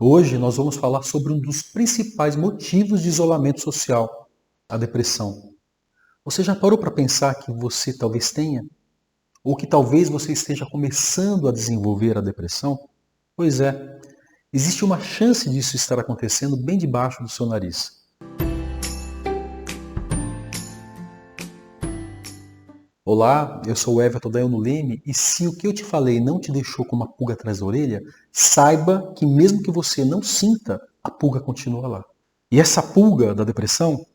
Hoje nós vamos falar sobre um dos principais motivos de isolamento social, a depressão. Você já parou para pensar que você talvez tenha? Ou que talvez você esteja começando a desenvolver a depressão? Pois é, existe uma chance disso estar acontecendo bem debaixo do seu nariz. Olá, eu sou o Everton da Leme e se o que eu te falei não te deixou com uma pulga atrás da orelha, saiba que mesmo que você não sinta, a pulga continua lá. E essa pulga da depressão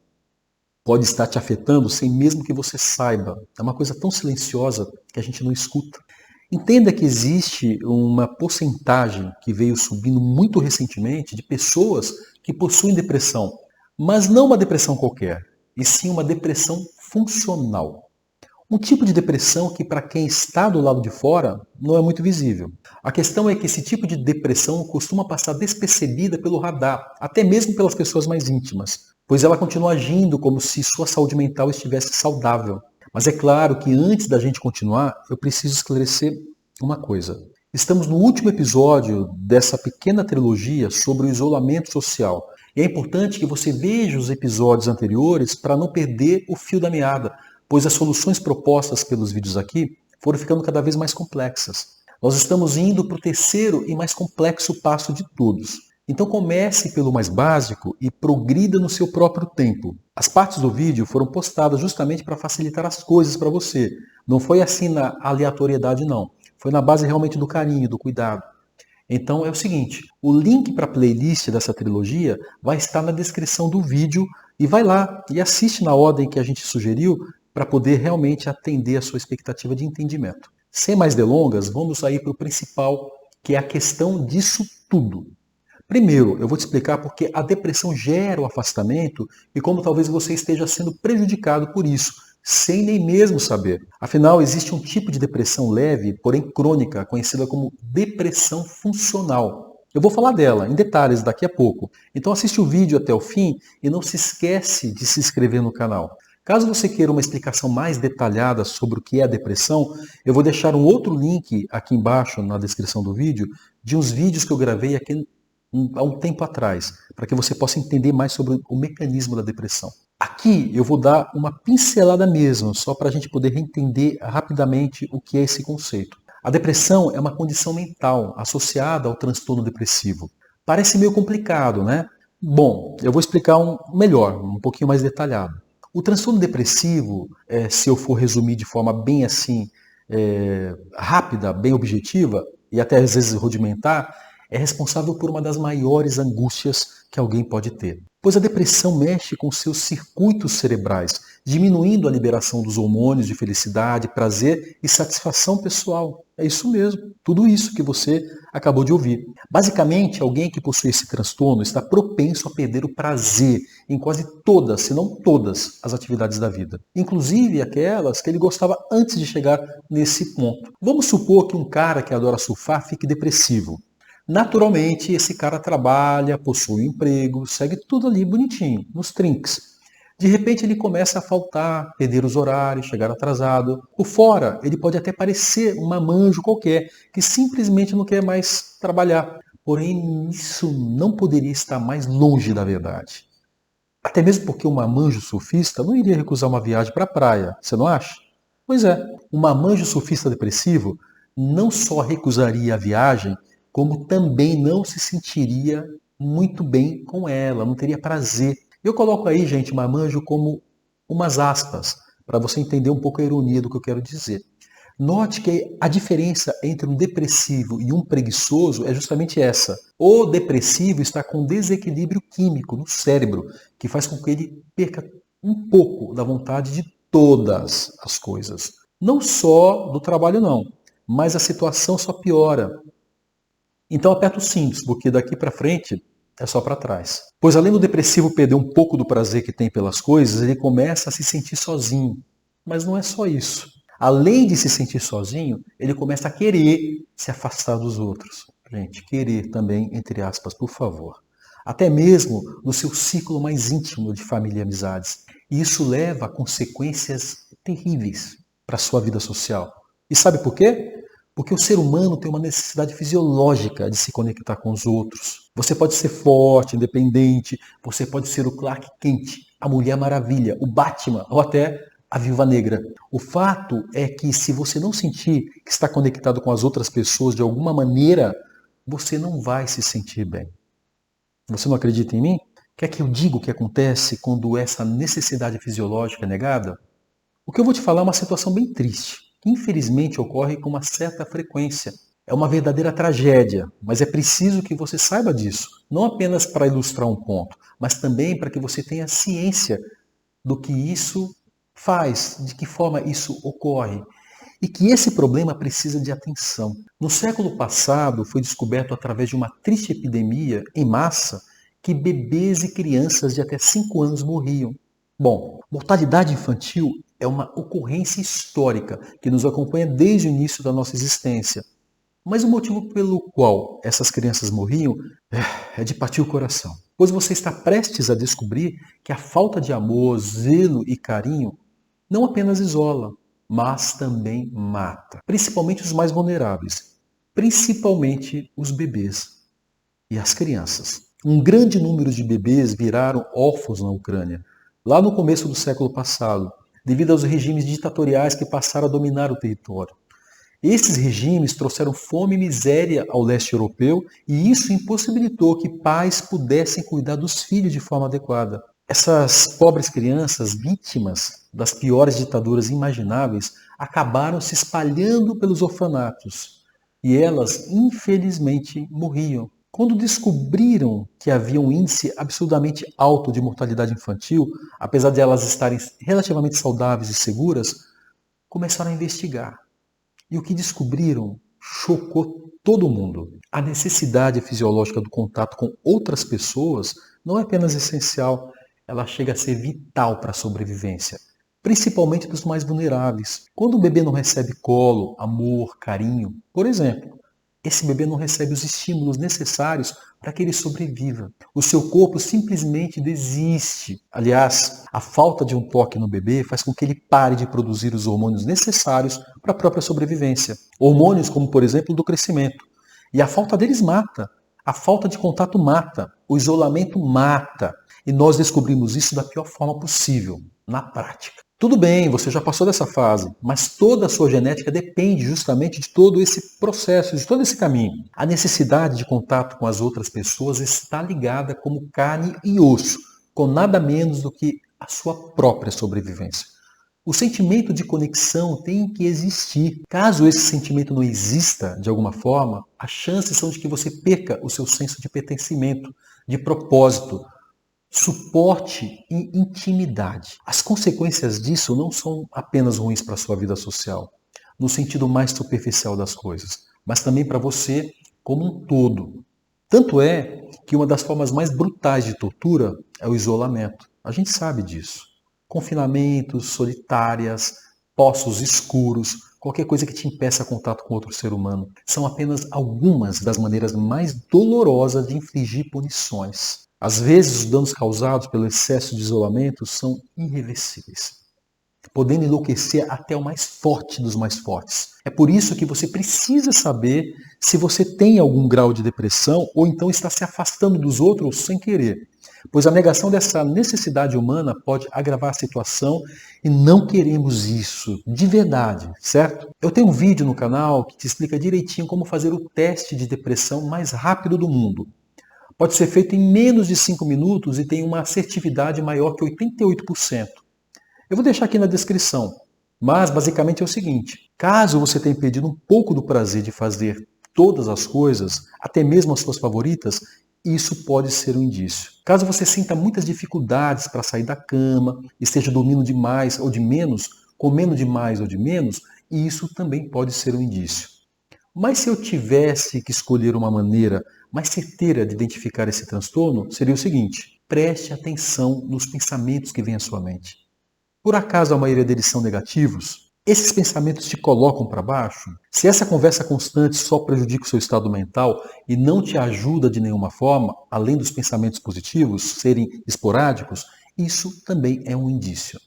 pode estar te afetando sem mesmo que você saiba. É uma coisa tão silenciosa que a gente não escuta. Entenda que existe uma porcentagem que veio subindo muito recentemente de pessoas que possuem depressão, mas não uma depressão qualquer, e sim uma depressão funcional. Um tipo de depressão que, para quem está do lado de fora, não é muito visível. A questão é que esse tipo de depressão costuma passar despercebida pelo radar, até mesmo pelas pessoas mais íntimas, pois ela continua agindo como se sua saúde mental estivesse saudável. Mas é claro que antes da gente continuar, eu preciso esclarecer uma coisa. Estamos no último episódio dessa pequena trilogia sobre o isolamento social. E é importante que você veja os episódios anteriores para não perder o fio da meada, pois as soluções propostas pelos vídeos aqui foram ficando cada vez mais complexas. Nós estamos indo para o terceiro e mais complexo passo de todos. Então comece pelo mais básico e progrida no seu próprio tempo. As partes do vídeo foram postadas justamente para facilitar as coisas para você. Não foi assim na aleatoriedade não. Foi na base realmente do carinho, do cuidado. Então é o seguinte, o link para a playlist dessa trilogia vai estar na descrição do vídeo e vai lá e assiste na ordem que a gente sugeriu para poder realmente atender a sua expectativa de entendimento. Sem mais delongas, vamos aí para o principal, que é a questão disso tudo. Primeiro, eu vou te explicar porque a depressão gera o afastamento e como talvez você esteja sendo prejudicado por isso, sem nem mesmo saber. Afinal, existe um tipo de depressão leve, porém crônica, conhecida como depressão funcional. Eu vou falar dela em detalhes daqui a pouco. Então assiste o vídeo até o fim e não se esquece de se inscrever no canal. Caso você queira uma explicação mais detalhada sobre o que é a depressão, eu vou deixar um outro link aqui embaixo na descrição do vídeo de uns vídeos que eu gravei aqui há um tempo atrás, para que você possa entender mais sobre o mecanismo da depressão. Aqui eu vou dar uma pincelada mesmo, só para a gente poder entender rapidamente o que é esse conceito. A depressão é uma condição mental associada ao transtorno depressivo. Parece meio complicado, né? Bom, eu vou explicar melhor, um pouquinho mais detalhado. O transtorno depressivo, se eu for resumir de forma bem assim, rápida, bem objetiva, e até às vezes rudimentar, é responsável por uma das maiores angústias que alguém pode ter. Pois a depressão mexe com seus circuitos cerebrais, diminuindo a liberação dos hormônios de felicidade, prazer e satisfação pessoal. É isso mesmo, tudo isso que você acabou de ouvir. Basicamente, alguém que possui esse transtorno está propenso a perder o prazer em quase todas, se não todas, as atividades da vida. Inclusive aquelas que ele gostava antes de chegar nesse ponto. Vamos supor que um cara que adora surfar fique depressivo. Naturalmente, esse cara trabalha, possui um emprego, segue tudo ali bonitinho, nos trinques. De repente ele começa a faltar, perder os horários, chegar atrasado. Por fora, ele pode até parecer um mamanjo qualquer, que simplesmente não quer mais trabalhar. Porém, isso não poderia estar mais longe da verdade. Até mesmo porque um mamanjo surfista não iria recusar uma viagem para a praia, você não acha? Pois é, um mamanjo surfista depressivo não só recusaria a viagem, como também não se sentiria muito bem com ela, não teria prazer. Eu coloco aí, gente, mamanjo como umas aspas, para você entender um pouco a ironia do que eu quero dizer. Note que a diferença entre um depressivo e um preguiçoso é justamente essa. O depressivo está com um desequilíbrio químico no cérebro, que faz com que ele perca um pouco da vontade de todas as coisas. Não só do trabalho, não, mas a situação só piora. Então aperta os cintos, porque daqui para frente é só para trás. Pois além do depressivo perder um pouco do prazer que tem pelas coisas, ele começa a se sentir sozinho. Mas não é só isso. Além de se sentir sozinho, ele começa a querer se afastar dos outros. Gente, querer também, entre aspas, por favor. Até mesmo no seu círculo mais íntimo de família e amizades. E isso leva a consequências terríveis para a sua vida social. E sabe por quê? Porque o ser humano tem uma necessidade fisiológica de se conectar com os outros. Você pode ser forte, independente, você pode ser o Clark Kent, a Mulher Maravilha, o Batman ou até a Viúva Negra. O fato é que se você não sentir que está conectado com as outras pessoas de alguma maneira, você não vai se sentir bem. Você não acredita em mim? Quer que eu diga o que acontece quando essa necessidade fisiológica é negada? O que eu vou te falar é uma situação bem triste, que infelizmente ocorre com uma certa frequência. É uma verdadeira tragédia, mas é preciso que você saiba disso, não apenas para ilustrar um ponto, mas também para que você tenha ciência do que isso faz, de que forma isso ocorre, e que esse problema precisa de atenção. No século passado, foi descoberto através de uma triste epidemia em massa que bebês e crianças de até 5 anos morriam. Bom, mortalidade infantil é uma ocorrência histórica que nos acompanha desde o início da nossa existência. Mas o motivo pelo qual essas crianças morriam é de partir o coração. Pois você está prestes a descobrir que a falta de amor, zelo e carinho não apenas isola, mas também mata. Principalmente os mais vulneráveis. Principalmente os bebês e as crianças. Um grande número de bebês viraram órfãos na Ucrânia, lá no começo do século passado, devido aos regimes ditatoriais que passaram a dominar o território. Esses regimes trouxeram fome e miséria ao leste europeu e isso impossibilitou que pais pudessem cuidar dos filhos de forma adequada. Essas pobres crianças, vítimas das piores ditaduras imagináveis, acabaram se espalhando pelos orfanatos e elas, infelizmente, morriam. Quando descobriram que havia um índice absurdamente alto de mortalidade infantil, apesar de elas estarem relativamente saudáveis e seguras, começaram a investigar. E o que descobriram chocou todo mundo. A necessidade fisiológica do contato com outras pessoas não é apenas essencial, ela chega a ser vital para a sobrevivência, principalmente dos mais vulneráveis. Quando o bebê não recebe colo, amor, carinho, por exemplo, esse bebê não recebe os estímulos necessários para que ele sobreviva. O seu corpo simplesmente desiste. Aliás, a falta de um toque no bebê faz com que ele pare de produzir os hormônios necessários para a própria sobrevivência. Hormônios como, por exemplo, do crescimento. E a falta deles mata. A falta de contato mata. O isolamento mata. E nós descobrimos isso da pior forma possível, na prática. Tudo bem, você já passou dessa fase, mas toda a sua genética depende justamente de todo esse processo, de todo esse caminho. A necessidade de contato com as outras pessoas está ligada como carne e osso, com nada menos do que a sua própria sobrevivência. O sentimento de conexão tem que existir. Caso esse sentimento não exista, de alguma forma, as chances são de que você perca o seu senso de pertencimento, de propósito, suporte e intimidade. As consequências disso não são apenas ruins para a sua vida social, no sentido mais superficial das coisas, mas também para você como um todo. Tanto é que uma das formas mais brutais de tortura é o isolamento. A gente sabe disso. Confinamentos, solitárias, poços escuros, qualquer coisa que te impeça contato com outro ser humano, são apenas algumas das maneiras mais dolorosas de infligir punições. Às vezes, os danos causados pelo excesso de isolamento são irreversíveis, podendo enlouquecer até o mais forte dos mais fortes. É por isso que você precisa saber se você tem algum grau de depressão ou então está se afastando dos outros sem querer, pois a negação dessa necessidade humana pode agravar a situação e não queremos isso de verdade, certo? Eu tenho um vídeo no canal que te explica direitinho como fazer o teste de depressão mais rápido do mundo. Pode ser feito em menos de 5 minutos e tem uma assertividade maior que 88%. Eu vou deixar aqui na descrição, mas basicamente é o seguinte: caso você tenha perdido um pouco do prazer de fazer todas as coisas, até mesmo as suas favoritas, isso pode ser um indício. Caso você sinta muitas dificuldades para sair da cama, esteja dormindo demais ou de menos, comendo demais ou de menos, isso também pode ser um indício. Mas se eu tivesse que escolher uma maneira mais certeira de identificar esse transtorno, seria o seguinte: preste atenção nos pensamentos que vêm à sua mente. Por acaso a maioria deles são negativos? Esses pensamentos te colocam para baixo? Se essa conversa constante só prejudica o seu estado mental e não te ajuda de nenhuma forma, além dos pensamentos positivos serem esporádicos, isso também é um indício.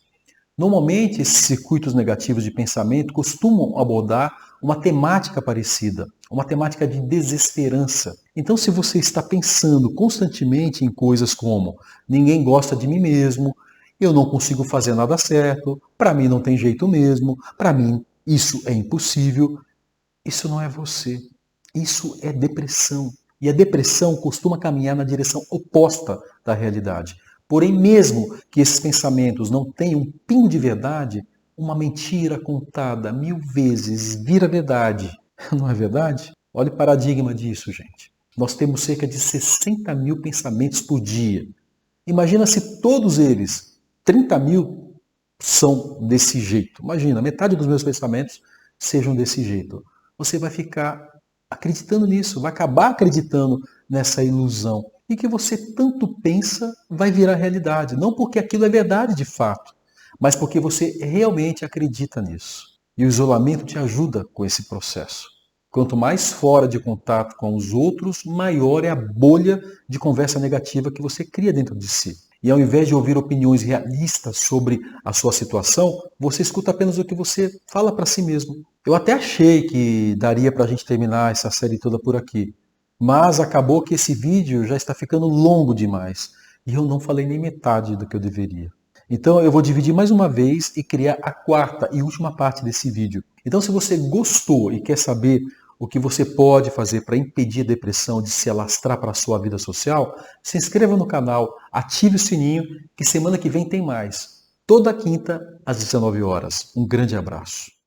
Normalmente, esses circuitos negativos de pensamento costumam abordar uma temática parecida, uma temática de desesperança. Então, se você está pensando constantemente em coisas como ninguém gosta de mim mesmo, eu não consigo fazer nada certo, para mim não tem jeito mesmo, para mim isso é impossível, isso não é você. Isso é depressão. E a depressão costuma caminhar na direção oposta da realidade. Porém, mesmo que esses pensamentos não tenham um pingo de verdade, uma mentira contada 1000 vezes vira verdade. Não é verdade? Olha o paradigma disso, gente. Nós temos cerca de 60 mil pensamentos por dia. Imagina se todos eles, 30 mil, são desse jeito. Imagina, metade dos meus pensamentos sejam desse jeito. Você vai ficar acreditando nisso, vai acabar acreditando nessa ilusão. E que você tanto pensa vai virar realidade. Não porque aquilo é verdade de fato, mas porque você realmente acredita nisso. E o isolamento te ajuda com esse processo. Quanto mais fora de contato com os outros, maior é a bolha de conversa negativa que você cria dentro de si. E ao invés de ouvir opiniões realistas sobre a sua situação, você escuta apenas o que você fala para si mesmo. Eu até achei que daria para a gente terminar essa série toda por aqui, mas acabou que esse vídeo já está ficando longo demais e eu não falei nem metade do que eu deveria. Então eu vou dividir mais uma vez e criar a quarta e última parte desse vídeo. Então se você gostou e quer saber o que você pode fazer para impedir a depressão de se alastrar para a sua vida social, se inscreva no canal, ative o sininho, que semana que vem tem mais. Toda quinta às 19 horas. Um grande abraço.